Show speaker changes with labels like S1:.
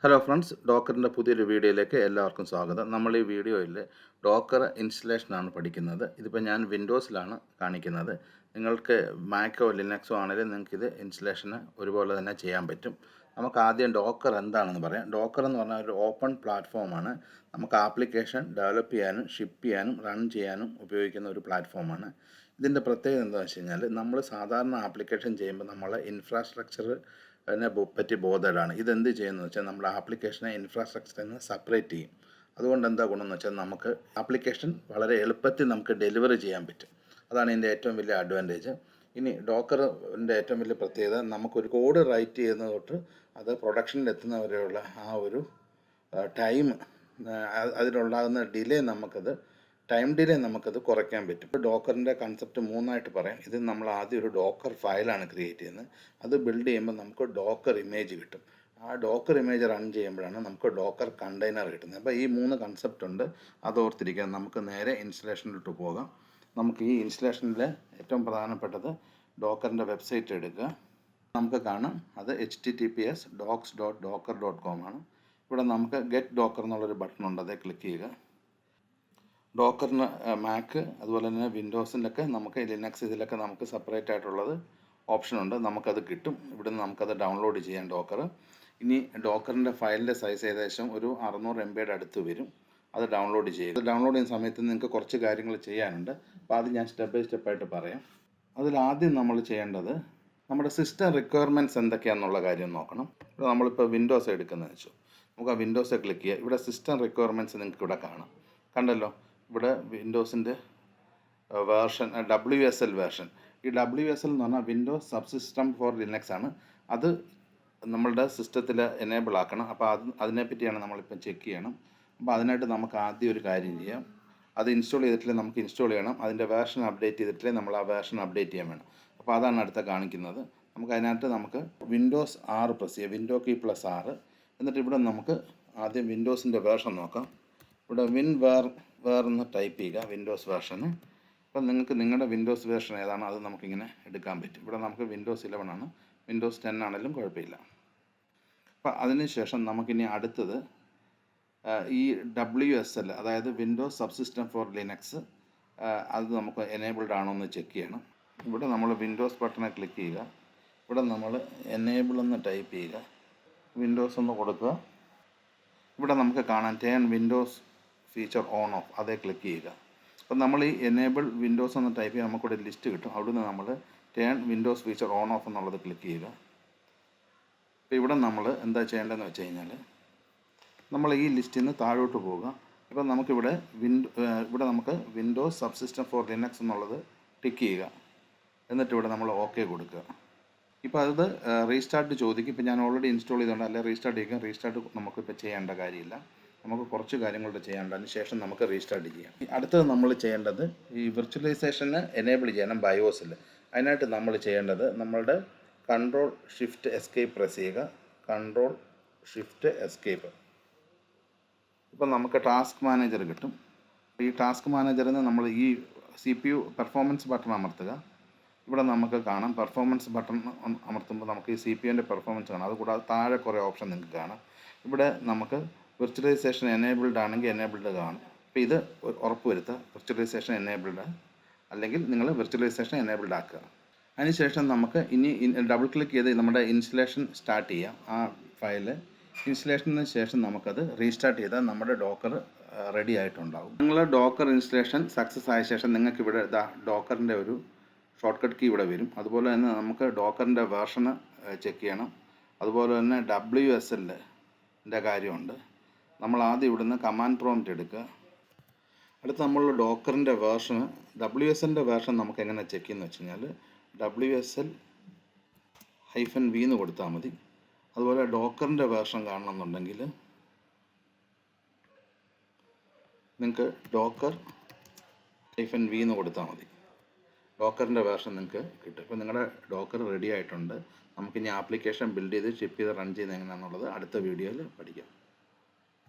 S1: Hello friends, ഡോക്കറിൻ്റെ പുതിയൊരു വീഡിയോയിലേക്ക് എല്ലാവർക്കും സ്വാഗതം. നമ്മൾ ഈ വീഡിയോയിൽ ഡോക്കർ ഇൻസ്റ്റലേഷനാണ് പഠിക്കുന്നത്. ഇതിപ്പോൾ ഞാൻ വിൻഡോസിലാണ് കാണിക്കുന്നത്. നിങ്ങൾക്ക് മാക്കോ ലിനക്സോ ആണെങ്കിലും നിങ്ങൾക്കിത് ഇൻസ്റ്റലേഷന് ഒരുപോലെ തന്നെ ചെയ്യാൻ പറ്റും. നമുക്ക് ആദ്യം ഡോക്കർ എന്താണെന്ന് പറയാം. ഡോക്കർ എന്ന് പറഞ്ഞാൽ ഒരു ഓപ്പൺ പ്ലാറ്റ്ഫോമാണ്. നമുക്ക് ആപ്ലിക്കേഷൻ ഡെവലപ്പ് ചെയ്യാനും ഷിപ്പ് ചെയ്യാനും റൺ ചെയ്യാനും ഉപയോഗിക്കുന്ന ഒരു പ്ലാറ്റ്ഫോമാണ്. ഇതിൻ്റെ പ്രത്യേകത എന്താണെന്ന് വെച്ച് കഴിഞ്ഞാൽ, നമ്മൾ സാധാരണ ആപ്ലിക്കേഷൻ ചെയ്യുമ്പോൾ നമ്മൾ ഇൻഫ്രാസ്ട്രക്ചർ പറ്റി ബോധേഡാണ്. ഇതെന്ത് ചെയ്യുന്നത് വെച്ചാൽ നമ്മുടെ ആപ്ലിക്കേഷനെ ഇൻഫ്രാസ്ട്രക്ചറിൽ നിന്ന് സെപ്പറേറ്റ് ചെയ്യും. അതുകൊണ്ട് എന്താ ഗുണമെന്ന് വെച്ചാൽ, നമുക്ക് ആപ്ലിക്കേഷൻ വളരെ എളുപ്പത്തിൽ നമുക്ക് ഡെലിവറി ചെയ്യാൻ പറ്റും. അതാണ് ഇതിൻ്റെ ഏറ്റവും വലിയ അഡ്വാൻറ്റേജ്. ഇനി ഡോക്കറിൻ്റെ ഏറ്റവും വലിയ പ്രത്യേകത, നമുക്കൊരു കോഡ് റൈറ്റ് ചെയ്യുന്നത് തൊട്ട് അത് പ്രൊഡക്ഷനിൽ എത്തുന്നവരെയുള്ള ആ ഒരു ടൈം, അതിലുണ്ടാകുന്ന ഡിലേ ടൈം ഡിലേ നമുക്കത് കുറയ്ക്കാൻ പറ്റും. ഇപ്പോൾ ഡോക്കറിൻ്റെ കൺസെപ്റ്റ് മൂന്നായിട്ട് പറയാം. ഇത് നമ്മൾ ആദ്യം ഒരു ഡോക്കർ ഫയലാണ് ക്രിയേറ്റ് ചെയ്യുന്നത്. അത് ബിൽഡ് ചെയ്യുമ്പോൾ നമുക്ക് ഡോക്കർ ഇമേജ് കിട്ടും. ആ ഡോക്കർ ഇമേജ് റൺ ചെയ്യുമ്പോഴാണ് നമുക്ക് ഡോക്കർ കണ്ടെയ്നർ കിട്ടുന്നത്. അപ്പോൾ ഈ മൂന്ന് കൺസെപ്റ്റ് ഉണ്ട്, അത് ഓർത്തിരിക്കുക. നമുക്ക് നേരെ ഇൻസ്റ്റലേഷനിലോട്ട് പോകാം. നമുക്ക് ഈ ഇൻസ്റ്റലേഷനിൽ ഏറ്റവും പ്രധാനപ്പെട്ടത് ഡോക്കറിൻ്റെ വെബ്സൈറ്റ് എടുക്കുക. നമുക്ക് കാണാം, അത് https://docs.docker.com ആണ്. ഇവിടെ നമുക്ക് ഗെറ്റ് ഡോക്കർ എന്നുള്ളൊരു ബട്ടൺ ഉണ്ട്, അതേ ക്ലിക്ക് ചെയ്യുക. ഡോക്കറിന് മാക്ക് അതുപോലെ തന്നെ വിൻഡോസിലൊക്കെ നമുക്ക് ലിനക്സ് ഇതിലൊക്കെ നമുക്ക് സെപ്പറേറ്റ് ആയിട്ടുള്ളത് ഓപ്ഷനുണ്ട്. നമുക്കത് കിട്ടും. ഇവിടുന്ന് നമുക്കത് ഡൗൺലോഡ് ചെയ്യാം ഡോക്കർ. ഇനി ഡോക്കറിൻ്റെ ഫയലിൻ്റെ സൈസ് ഏകദേശം ഒരു 600 MB അടുത്ത് വരും. അത് ഡൗൺലോഡ് ചെയ്യുക. അത് ഡൗൺലോഡ് ചെയ്യുന്ന സമയത്ത് നിങ്ങൾക്ക് കുറച്ച് കാര്യങ്ങൾ ചെയ്യാനുണ്ട്. അപ്പോൾ അത് ഞാൻ സ്റ്റെപ്പ് ബൈ സ്റ്റെപ്പായിട്ട് പറയാം. അതിലാദ്യം നമ്മൾ ചെയ്യേണ്ടത്, നമ്മുടെ സിസ്റ്റം റിക്വയർമെൻറ്റ്സ് എന്തൊക്കെയാണെന്നുള്ള കാര്യം നോക്കണം. ഇപ്പോൾ നമ്മളിപ്പോൾ വിൻഡോസ് എടുക്കുന്നത് വെച്ചു, നമുക്ക് ആ വിൻഡോസ് ക്ലിക്ക് ചെയ്യുക. ഇവിടെ സിസ്റ്റം റിക്വയർമെൻറ്റ്സ് നിങ്ങൾക്ക് ഇവിടെ കാണാം. കണ്ടല്ലോ, ഇവിടെ വിൻഡോസിൻ്റെ വേർഷൻ WSL വേർഷൻ. ഈ WSL എന്ന് പറഞ്ഞാൽ വിൻഡോസ് സബ്സിസ്റ്റം ഫോർ ലിനക്സ് ആണ്. അത് നമ്മളുടെ സിസ്റ്റത്തിൽ എനേബിൾ ആക്കണം. അപ്പോൾ അതിനെപ്പറ്റിയാണ് നമ്മളിപ്പം ചെക്ക് ചെയ്യണം. അപ്പോൾ അതിനായിട്ട് നമുക്ക് ആദ്യം ഒരു കാര്യം ചെയ്യാം. അത് ഇൻസ്റ്റാൾ ചെയ്തിട്ടില്ലേ നമുക്ക് ഇൻസ്റ്റാൾ ചെയ്യണം. അതിൻ്റെ വേർഷൻ അപ്ഡേറ്റ് ചെയ്തിട്ടില്ലേ നമ്മൾ ആ വേർഷൻ അപ്ഡേറ്റ് ചെയ്യാൻ വേണം. അപ്പോൾ അതാണ് അടുത്ത കാണിക്കുന്നത്. നമുക്ക് വിൻഡോസ് 6 പ്രസ് ചെയ്യുക, വിൻഡോ കീ +6. എന്നിട്ട് ഇവിടെ നമുക്ക് ആദ്യം വിൻഡോസിൻ്റെ വേർഷൻ നോക്കാം. ഇവിടെ വേർ എന്ന് ടൈപ്പ് ചെയ്യുക, വിൻഡോസ് വേർഷന്. അപ്പം നിങ്ങൾക്ക് നിങ്ങളുടെ വിൻഡോസ് വേർഷൻ ഏതാണോ അത് നമുക്കിങ്ങനെ എടുക്കാൻ പറ്റും. ഇവിടെ നമുക്ക് വിൻഡോസ് 11 ആണ്, വിൻഡോസ് 10 ആണെങ്കിലും കുഴപ്പമില്ല. അപ്പം അതിനുശേഷം നമുക്കിനി അടുത്തത് ഈ WSL, അതായത് വിൻഡോസ് സബ്സിസ്റ്റം ഫോർ ലിനക്സ്, അത് നമുക്ക് എനേബിൾഡ് ആണോ എന്ന് ചെക്ക് ചെയ്യണം. ഇവിടെ നമ്മൾ വിൻഡോസ് ബട്ടണെ ക്ലിക്ക് ചെയ്യുക. ഇവിടെ നമ്മൾ എനേബിൾ എന്ന് ടൈപ്പ് ചെയ്യുക, വിൻഡോസ് ഒന്ന് കൊടുക്കുക. ഇവിടെ നമുക്ക് കാണാൻ turn Windows feature on of, അതേ ക്ലിക്ക് ചെയ്യുക. അപ്പം നമ്മൾ ഈ എനേബിൾ വിൻഡോസ് എന്ന് ടൈപ്പ് ചെയ്യുക, നമുക്കിവിടെ ലിസ്റ്റ് കിട്ടും. അവിടുന്ന് നമ്മൾ turn Windows feature on of എന്നുള്ളത് ക്ലിക്ക് ചെയ്യുക. അപ്പോൾ ഇവിടെ നമ്മൾ എന്താ ചെയ്യേണ്ടതെന്ന് വെച്ച് കഴിഞ്ഞാൽ, നമ്മൾ ഈ ലിസ്റ്റിൽ നിന്ന് താഴോട്ട് പോവുക. ഇപ്പം നമുക്കിവിടെ ഇവിടെ നമുക്ക് വിൻഡോസ് സബ്സിസ്റ്റം ഫോർ ലിനക്സ് എന്നുള്ളത് ടിക്ക് ചെയ്യുക. എന്നിട്ട് ഇവിടെ നമ്മൾ ഓക്കെ കൊടുക്കുക. ഇപ്പോൾ അത് റീസ്റ്റാർട്ട് ചോദിക്കും. ഇപ്പോൾ ഞാൻ ഓൾറെഡി ഇൻസ്റ്റാൾ ചെയ്തുകൊണ്ട് അല്ലെ റീസ്റ്റാർട്ട് ചെയ്യുക. റീസ്റ്റാർട്ട് നമുക്കിപ്പോൾ ചെയ്യേണ്ട കാര്യമില്ല. നമുക്ക് കുറച്ച് കാര്യങ്ങളുടെ ചെയ്യാനുണ്ട്. അതിന് ശേഷം നമുക്ക് റീസ്റ്റാർട്ട് ചെയ്യാം. അടുത്തത് നമ്മൾ ചെയ്യേണ്ടത്, ഈ വിർച്വലൈസേഷന് എനേബിൾ ചെയ്യണം ബയോസിൽ. അതിനായിട്ട് നമ്മൾ ചെയ്യേണ്ടത്, നമ്മളുടെ Ctrl+Shift+Escape പ്രസ് ചെയ്യുക. Ctrl+Shift+Escape. ഇപ്പം നമുക്ക് ടാസ്ക് മാനേജർ കിട്ടും. ഈ ടാസ്ക് മാനേജറിൽ നിന്ന് നമ്മൾ ഈ CPU പെർഫോമൻസ് ബട്ടൺ അമർത്തുക. ഇവിടെ നമുക്ക് കാണാം, പെർഫോമൻസ് ബട്ടൺ അമർത്തുമ്പോൾ നമുക്ക് ഈ CPUവിൻ്റെ പെർഫോമൻസ് കാണാം. അതുകൂടാതെ താഴെ കുറേ ഓപ്ഷൻ നിങ്ങൾക്ക് കാണാം. ഇവിടെ നമുക്ക് വിർച്വലൈസേഷൻ എനേബിൾഡ് ആണെങ്കിൽ എനേബിൾഡ് കാണും. അപ്പോൾ ഇത് ഉറപ്പ് വരുത്തുക, വിർച്വലൈസേഷൻ എനേബിൾഡ്, അല്ലെങ്കിൽ നിങ്ങൾ വിർച്വലൈസേഷൻ എനേബിൾഡ് ആക്കുക. അതിനുശേഷം നമുക്ക് ഇനി ഡബിൾ ക്ലിക്ക് ചെയ്ത് നമ്മുടെ ഇൻസ്റ്റലേഷൻ സ്റ്റാർട്ട് ചെയ്യാം. ആ ഫയല് ഇൻസ്റ്റലേഷന് ശേഷം നമുക്കത് റീസ്റ്റാർട്ട് ചെയ്താൽ നമ്മുടെ ഡോക്കർ റെഡി ആയിട്ടുണ്ടാകും. നിങ്ങൾ ഡോക്കർ ഇൻസ്റ്റലേഷൻ സക്സസ് ആയ ശേഷം നിങ്ങൾക്ക് ഇവിടെ ഡോക്കറിൻ്റെ ഒരു ഷോർട്ട് കട്ട് കീ ഇവിടെ വരും. അതുപോലെ തന്നെ നമുക്ക് ഡോക്കറിൻ്റെ വേർഷന് ചെക്ക് ചെയ്യണം. അതുപോലെ തന്നെ WSLൻ്റെ കാര്യമുണ്ട്. നമ്മൾ ആദ്യം ഇവിടുന്ന് കമാൻഡ് പ്രോംപ്റ്റ് എടുക്കുക. അടുത്ത് നമ്മൾ ഡോക്കറിൻ്റെ വേർഷന് WSLൻ്റെ വേർഷൻ നമുക്ക് എങ്ങനെ ചെക്ക് ചെയ്യുന്നത് വെച്ച് കഴിഞ്ഞാൽ, WSL-V എന്ന് കൊടുത്താൽ മതി. അതുപോലെ ഡോക്കറിൻ്റെ വേർഷൻ കാണണമെന്നുണ്ടെങ്കിൽ നിങ്ങൾക്ക് Docker-V എന്ന് കൊടുത്താൽ മതി. ഡോക്കറിൻ്റെ വേർഷൻ നിങ്ങൾക്ക് കിട്ടും. ഇപ്പോൾ നിങ്ങളുടെ ഡോക്കർ റെഡി ആയിട്ടുണ്ട്. നമുക്കിനി ആപ്ലിക്കേഷൻ ബിൽഡ് ചെയ്ത് ഷിപ്പ് ചെയ്ത് റൺ ചെയ്യുന്നത് എങ്ങനെയാണെന്നുള്ളത് അടുത്ത വീഡിയോയിൽ പഠിക്കാം.